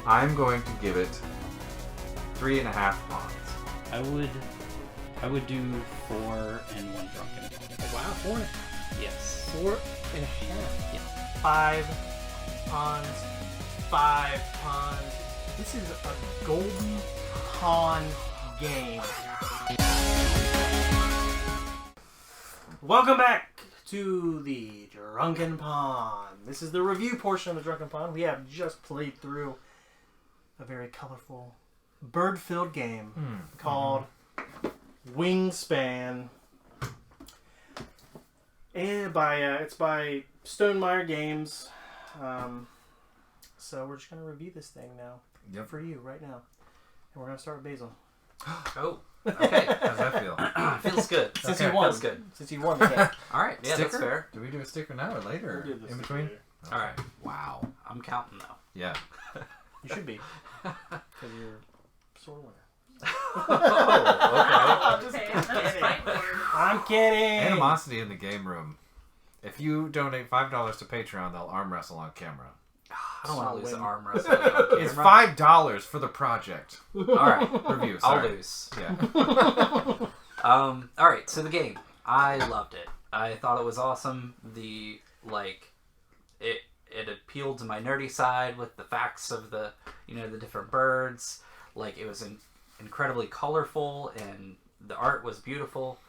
I'm going to give it 3.5 pawns. I would do 4 and 1 drunken. Wow, 4. Yes. 4.5. Yeah. 5 pawns. 5 pawns. This is a golden pawn game. Welcome back to the Drunken Pawn. This is the review portion of the Drunken Pawn. We have just played through a very colorful, bird-filled game called Wingspan. And it's by Stonemaier Games. So we're just going to review this thing now for you right now. And we're going to start with Basile. Oh, okay. How does that feel? Feels good. Since you won. Feels good. Since you won the game. All right, yeah, Sticker? that's fair. Do we do a sticker now or later? We'll do the in sticker between? later. All right, Wow. I'm counting though. Yeah. You should be. Because you're sore winner. Oh, Just Okay, that's kidding. fine. I'm kidding. Animosity in the game room. If you donate $5 to Patreon, they'll arm wrestle on camera. I don't want to lose the Win. arm wrestling on It's camera. $5 for the project. All right, Review, I'll sorry. lose. Yeah. All right, so the game, I loved it. I thought it was awesome. It appealed to my nerdy side with the facts of the different birds. Like, it was incredibly colorful and the art was beautiful.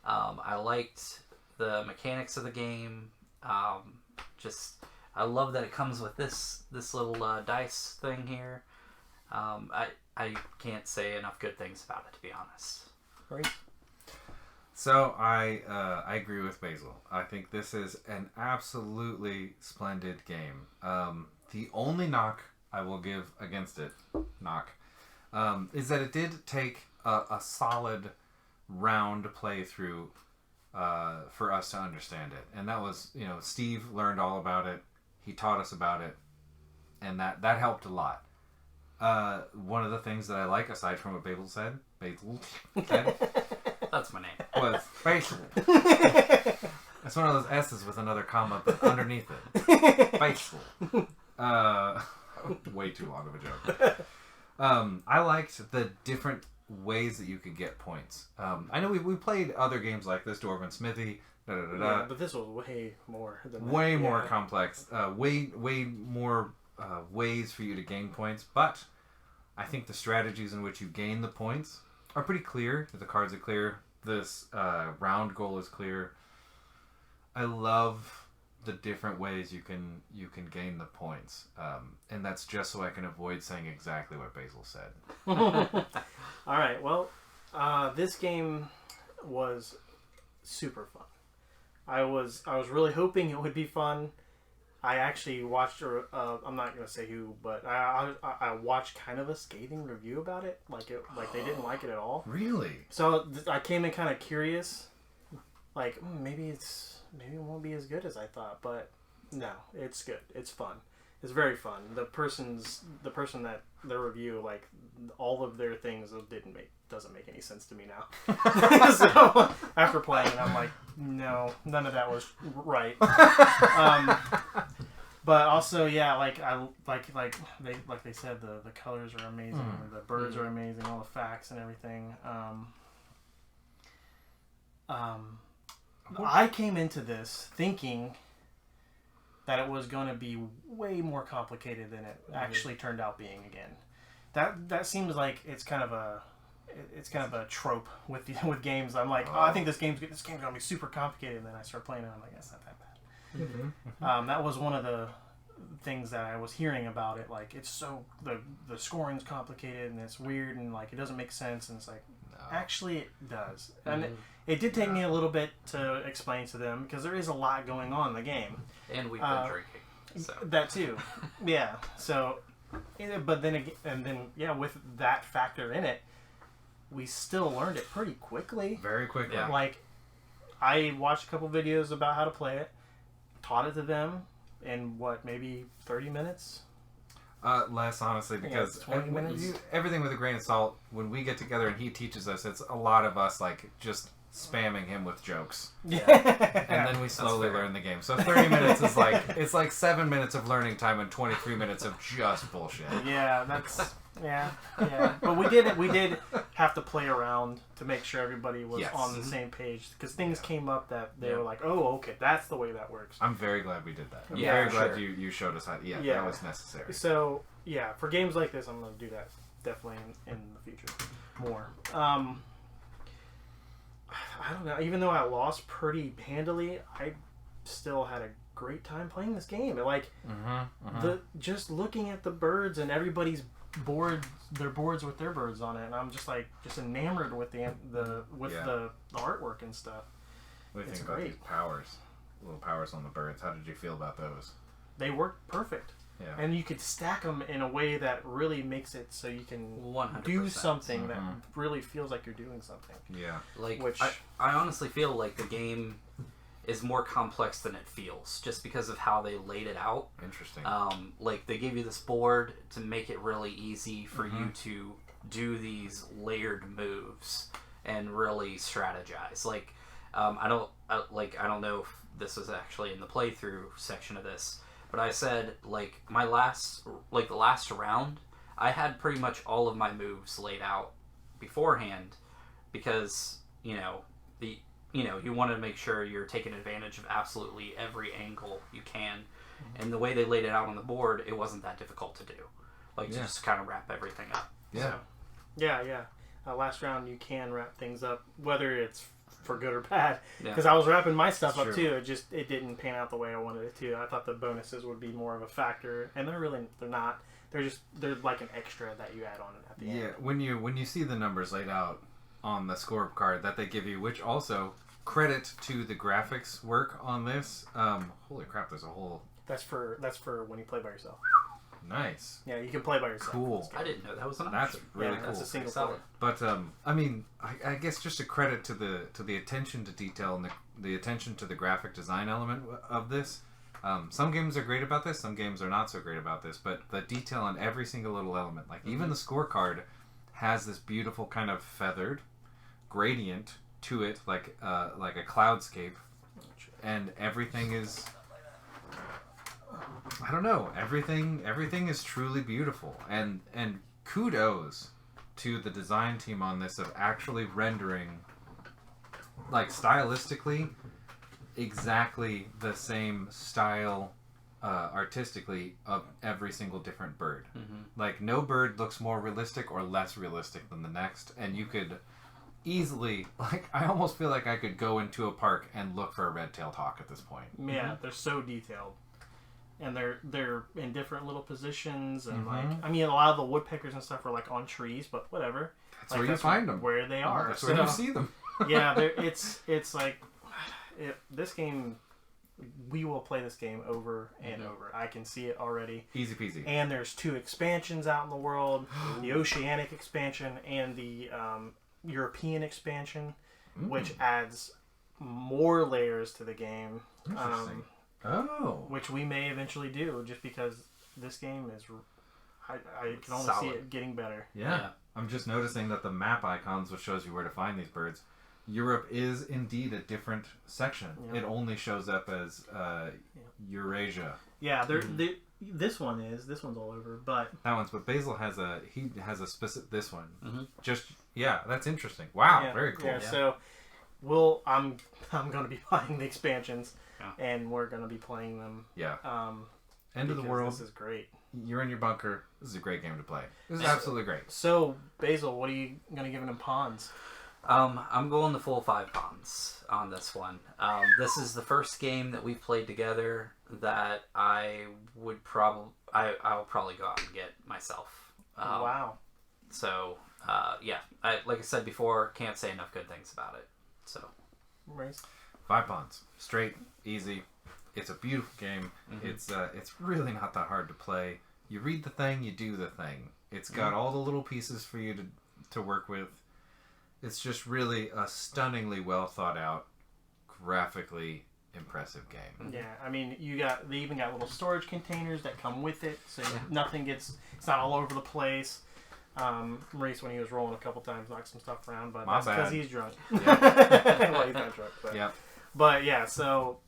I liked the mechanics of the game. I love that it comes with this little dice thing here. I can't say enough good things about it, to be honest. Great. So I agree with Basile. I think this is an absolutely splendid game. The only knock I will give against it, is that it did take a solid round playthrough for us to understand it, and that was Steve learned all about it. He taught us about it, and that helped a lot. One of the things that I like, aside from what Basile said, That's my name. was Basile. It's one of those S's with another comma underneath it. Basile. Way too long of a joke. I liked the different ways that you could get points. I know we played other games like this, Dwarven Smithy, Yeah, but this was way more than that. way more complex, way more ways for you to gain points. But I think the strategies in which you gain the points are pretty clear. The cards are clear. This round goal is clear. I love the different ways you can gain the points, and that's just so I can avoid saying exactly what Basile said. All right. Well, this game was super fun. I was really hoping it would be fun. I actually watched I'm not gonna say who, but I watched kind of a scathing review about it. Like they didn't like it at all. Really? So I came in kind of curious. Like maybe it won't be as good as I thought, but no, it's good. It's fun. It's very fun. The person that their review, like all of their things doesn't make any sense to me now. So after playing it, I'm like, no, none of that was right. But also, yeah, like they said, the colors are amazing, the birds are amazing, all the facts and everything. I came into this thinking that it was going to be way more complicated than it actually turned out being. Again, that seems like it's kind of a trope with games. I'm like, I think this game's going to be super complicated, and then I start playing it, and I'm like, that's not that bad. That was one of the things that I was hearing about it. Like, it's so the scoring's complicated and it's weird and like it doesn't make sense, and it's like actually it does. And it did take me a little bit to explain to them because there is a lot going on in the game. And we've been drinking. So. That too. Yeah. So, but then again, with that factor in it, we still learned it pretty quickly. Very quickly. Yeah. Like, I watched a couple videos about how to play it, taught it to them in maybe 30 minutes? Less, honestly, because 20 minutes. Everything with a grain of salt. When we get together and he teaches us, it's a lot of us like just spamming him with jokes. Yeah. And then we slowly fair. learn the game. So 30 minutes is like, it's like 7 minutes of learning time and 23 minutes of just bullshit. Yeah, that's yeah. But we did have to play around to make sure everybody was Yes. on the same page because things came up that they Yeah. were like, oh, okay, that's the way that works. I'm very glad we did that. I'm Yeah, very for glad sure. you showed us how. Yeah, Yeah. that was necessary. So yeah, for games like this, I'm gonna do that definitely in the future more. I don't know. Even though I lost pretty handily, I still had a great time playing this game. Like the just looking at the birds and everybody's board, their boards with their birds on it, and I'm just like enamored with the artwork and stuff. What do you It's think about great. these powers? Little powers on the birds. How did you feel about those? They work perfect. Yeah. And you could stack them in a way that really makes it so you can 100%. do something that really feels like you're doing something. Yeah. Like, Which- I honestly feel like the game is more complex than it feels, just because of how they laid it out. Interesting. Like, they gave you this board to make it really easy for you to do these layered moves and really strategize. Like, I don't know if this was actually in the playthrough section of this, but I said, like, the last round, I had pretty much all of my moves laid out beforehand because, you want to make sure you're taking advantage of absolutely every angle you can. And the way they laid it out on the board, it wasn't that difficult to do. Like, to just kind of wrap everything up. Yeah. So, yeah. Last round, you can wrap things up, whether it's for good or bad. Yeah. Because I was wrapping my stuff It's up true. too. It didn't pan out the way I wanted it to. I thought the bonuses would be more of a factor, and they're not. They're like an extra that you add on at the end. Yeah. When you see the numbers laid out on the scorecard that they give you, which also credit to the graphics work on this. Holy crap! There's a whole That's for when you play by yourself. nice. Yeah, you can play by yourself. Cool. I didn't know that was an That's option. really Yeah, cool. that's a single Solid. player. But I mean, I guess just a credit to the attention to detail and the attention to the graphic design element of this. Some games are great about this. Some games are not so great about this. But the detail on every single little element, like even the scorecard, has this beautiful kind of feathered gradient to it, like a cloudscape, and everything is. I don't know. Everything is truly beautiful, and kudos to the design team on this of actually rendering, like stylistically, exactly the same style, artistically of every single different bird. Like no bird looks more realistic or less realistic than the next, and you could easily, like, I almost feel like I could go into a park and look for a red-tailed hawk at this point. Yeah, they're so detailed, and they're in different little positions, and like I mean, a lot of the woodpeckers and stuff are like on trees, but whatever. That's where you find them. Where they are. That's where you see them. Yeah, it's like this game. We will play this game over and over. I can see it already. Easy peasy. And there's 2 expansions out in the world: the Oceanic expansion and the European expansion, which adds more layers to the game. Interesting. Which we may eventually do, just because this game is. I can only see Solid. it getting better. Yeah. I'm just noticing that the map icons, which shows you where to find these birds, Europe is indeed a different section. Yeah. It only shows up as Eurasia. Yeah, this one's all over, but That one's, but Basile has a specific, this one. Just, that's interesting. Wow, yeah, very cool. Yeah, so I'm going to be buying the expansions, and we're going to be playing them. Yeah. End of the because world. This is great. You're in your bunker. This is a great game to play. This is absolutely great. So, Basile, what are you going to give them pawns? I'm going the full 5 pawns on this one. This is the first game that we've played together that I'll probably go out and get myself. Wow. So, like I said before, can't say enough good things about it. So, Maurice? 5 pawns. Straight, easy. It's a beautiful game. It's really not that hard to play. You read the thing, you do the thing. It's got all the little pieces for you to work with. It's just really a stunningly well thought out, graphically impressive game. Yeah, I mean, they even got little storage containers that come with it, so nothing it's not all over the place. Maurice, when he was rolling a couple times, knocked some stuff around, but My that's because bad. he's drunk. Yeah. Well, he's not drunk, but Yeah. But yeah, so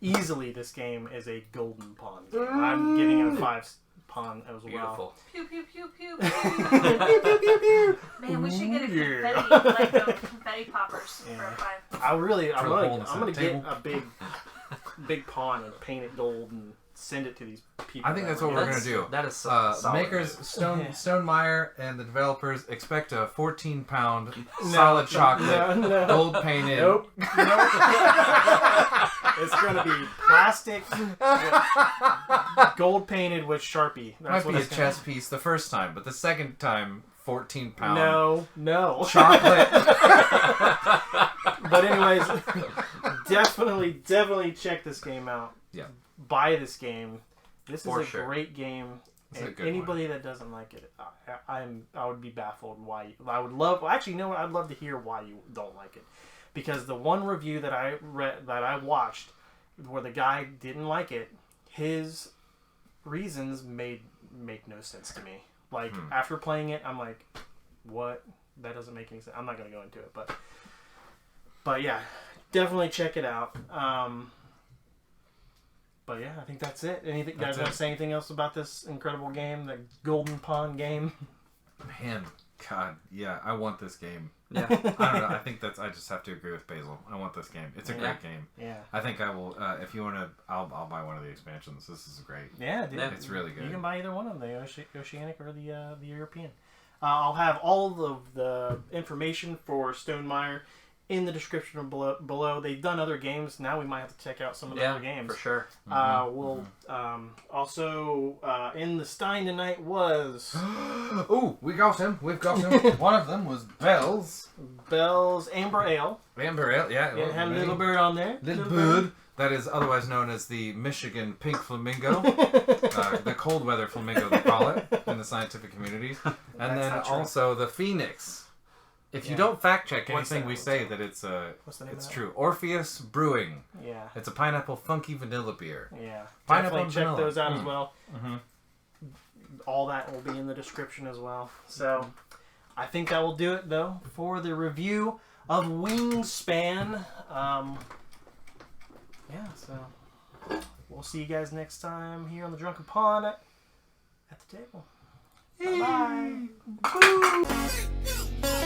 easily this game is a golden pawn game. I'm giving it a 5 pawn as well. Beautiful. Pew pew pew pew pew. Man, we should get a confetti, like confetti poppers for a 5. I'm Drill a hole in the gonna center get table. a big pawn and paint it gold and send it to these people. I think that's what we're gonna do. That is so The solid. makers, Stonemaier, and the developers expect a 14-pound No, solid chocolate, no. gold painted. Nope. It's gonna be plastic, gold painted with Sharpie. That's Might be a it's chess piece the first time, but the second time, 14-pound No. chocolate. But anyways, definitely check this game out. Yeah. Buy this game. This For is a sure. great game. It's a And good anybody that doesn't like it, I would be baffled why. I would love. Well, actually, you know what? I'd love to hear why you don't like it, because the one review that I read, that I watched, where the guy didn't like it, his reasons make no sense to me. Like after playing it, I'm like, what? That doesn't make any sense. I'm not gonna go into it, but yeah, definitely check it out. But yeah, I think that's it. Anything guys want to say anything else about this incredible game, the Golden Pawn game? Man, God, yeah, I want this game. Yeah. I don't know. I think I just have to agree with Basil. I want this game. It's a Yeah. great game. Yeah. I think I will. If you want to, I'll buy one of the expansions. This is great. Yeah, dude. Yeah. It's really good. You can buy either one of them, the Oceanic or the European. I'll have all of the information for Stonemaier in the description below. They've done other games. Now we might have to check out some of the other games. For sure. We'll also in the Stein tonight was Ooh, we got him. We've got him. One of them was Bell's Bell's Amber Ale. Amber Ale. Yeah, It had a little bird on there. Little bird. That is otherwise known as the Michigan pink flamingo, the cold weather flamingo they call it in the scientific communities, and That's then not true. also the phoenix. If you Yeah. don't fact check What's anything that? we say, that it's What's the name it's of that? true. Orpheus Brewing. Yeah. It's a pineapple funky vanilla beer. Yeah. Pineapple Definitely and check vanilla. those out as well. Mhm. All that will be in the description as well. So I think that will do it though for the review of Wingspan. Yeah, so we'll see you guys next time here on the Drunken Pawn at the table. Bye bye.